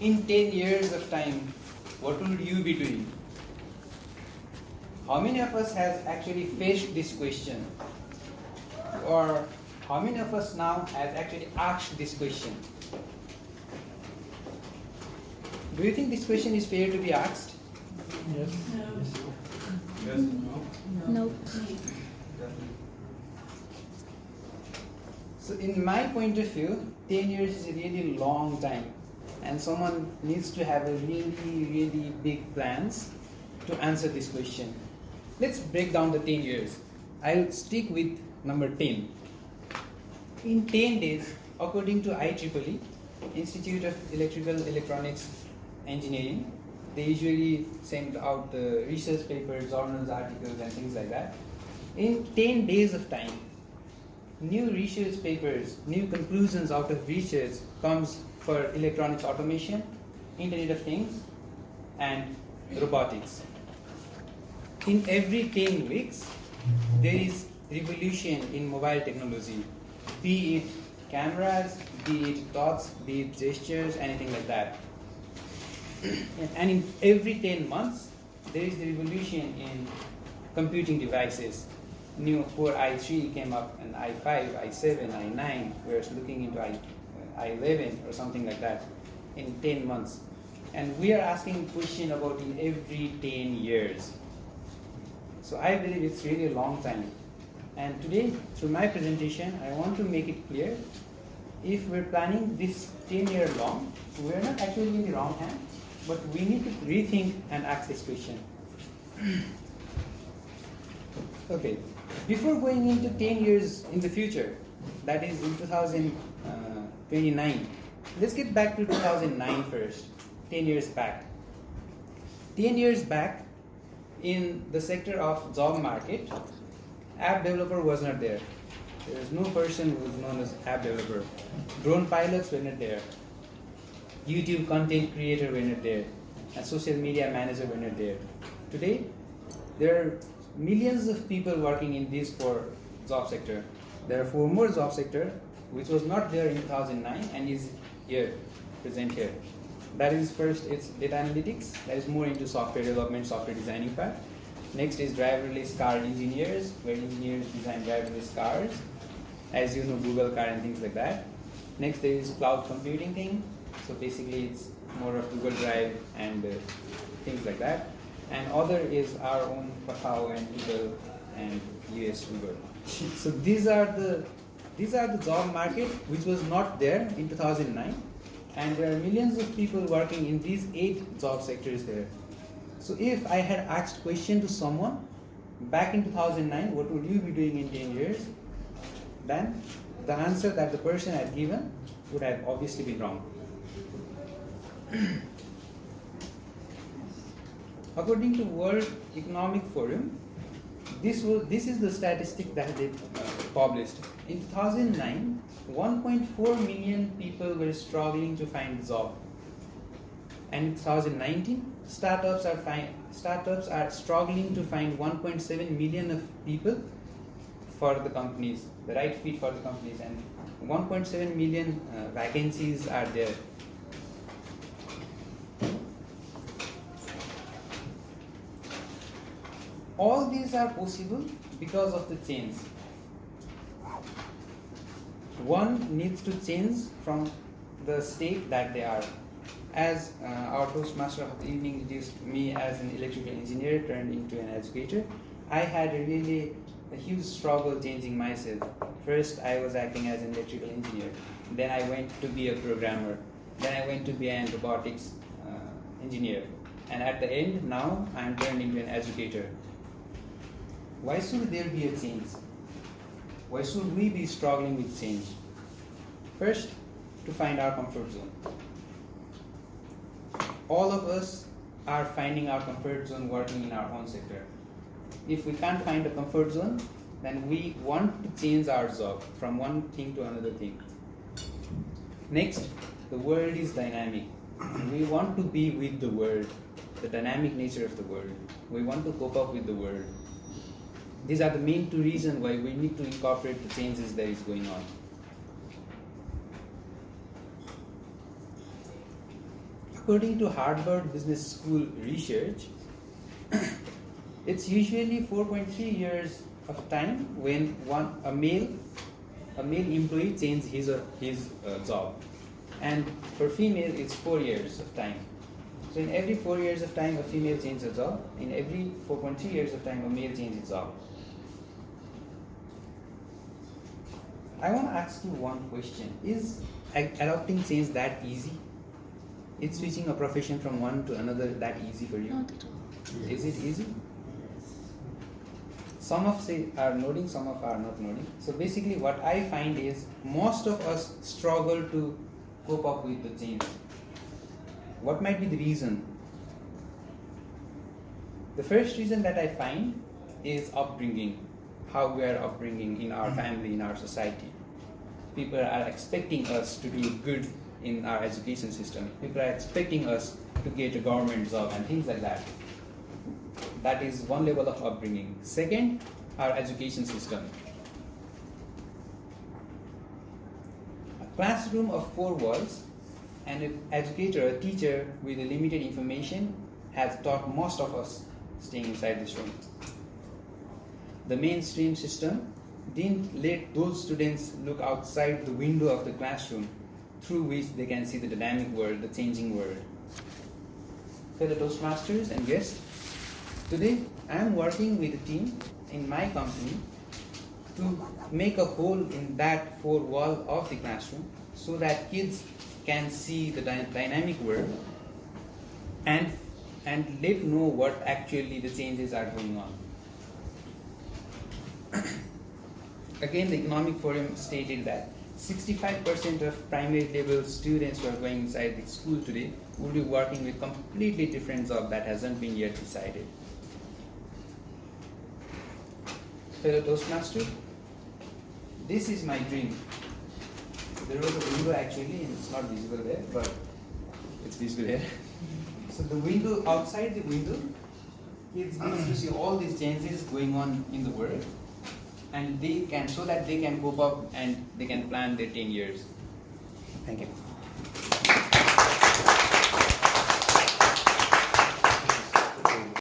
In 10 years of time, what will you be doing? How many of us has actually faced this question? Or how many of us now has actually asked this question? Do you think this question is fair to be asked? Yes. No. Yes. No. So in my point of view, 10 years is a really long time, and someone needs to have a really big plans to answer this question. Let's break down the 10 years. I'll stick with number 10. In 10 days, according to IEEE, Institute of Electrical Electronics Engineering, they usually send out the research papers, journals, articles, and things like that. In 10 days of time, new research papers, new conclusions out of research comes for electronics automation, Internet of Things, and robotics. In every 10 weeks, there is revolution in mobile technology, be it cameras, be it dots, be it gestures, anything like that. And in every 10 months, there is the revolution in computing devices. New Core i3 came up, and i5, i7, i9. We're looking into i11 or something like that in 10 months. And we are asking a question about in every 10 years. So I believe it's really a long time. And today, through my presentation, I want to make it clear, if we're planning this 10-year long, we're not actually in the wrong hand, but we need to rethink and ask this question. Okay, before going into 10 years in the future, that is in 2029, let's get back to 2009 first, 10 years back. 10 years back, in the sector of job market, app developer was not there. There was no person who was known as app developer. Drone pilots were not there. YouTube content creator were not there. And social media manager were not there. Today, there are millions of people working in these four job sector. There are four more job sector which was not there in 2009 and is here, present here. That is first, it's data analytics. That is more into software development, software designing part. Next is driverless car engineers, where engineers design driverless cars. As you know, Google car and things like that. Next there is cloud computing thing. So basically it's more of Google Drive and things like that. And other is our own Kakao and Google and US Uber. So these are the job market which was not there in 2009. And there are millions of people working in these 8 job sectors there. So if I had asked question to someone back in 2009, what would you be doing in 10 years? Then the answer that the person had given would have obviously been wrong. According to World Economic Forum, this is the statistic that they published. In 2009, 1.4 million people were struggling to find a job. And in 2019, startups are struggling to find 1.7 million of people for the companies, the right fit for the companies, and 1.7 million vacancies are there. All these are possible because of the change. One needs to change from the state that they are. As our Toastmaster of the evening introduced me as an electrical engineer turned into an educator, I had a huge struggle changing myself. First, I was acting as an electrical engineer. Then I went to be a programmer. Then I went to be an robotics engineer. And at the end, now I am turned into an educator. Why should there be a change? Why should we be struggling with change? First, to find our comfort zone. All of us are finding our comfort zone working in our own sector. If we can't find a comfort zone, then we want to change our job from one thing to another thing. Next, the world is dynamic. We want to be with the world, the dynamic nature of the world. We want to cope up with the world. These are the main 2 reasons why we need to incorporate the changes that is going on. According to Harvard Business School research, it's usually 4.3 years of time when a male employee changes his or his job, and for female it's 4 years of time. So in every 4 years of time a female changes a job, in every 4.3 years of time a male changes a job. I want to ask you one question. Is adopting change that easy? Is switching a profession from one to another that easy for you? Not at all. Is it easy? Some of are nodding, some of are not nodding. So basically what I find is most of us struggle to cope up with the change. What might be the reason? The first reason that I find is upbringing, how we are upbringing in our family, in our society. People are expecting us to do good in our education system. People are expecting us to get a government job and things like that. That is one level of upbringing. Second, our education system. A classroom of 4 walls and an educator, a teacher with a limited information has taught most of us staying inside this room. The mainstream system didn't let those students look outside the window of the classroom through which they can see the dynamic world, the changing world. Fellow Toastmasters and guests, today I am working with a team in my company to make a hole in that 4 wall of the classroom so that kids can see the dynamic world and let know what actually the changes are going on. Again, the Economic Forum stated that 65% of primary level students who are going inside the school today will be working with completely different job that hasn't been yet decided. Fellow Toastmaster, this is my dream. There was a window actually, and it's not visible there, but it's visible here. So the window, outside the window, kids need to see all these changes going on in the world, and they can, so that they can cope up and they can plan their 10 years. Thank you.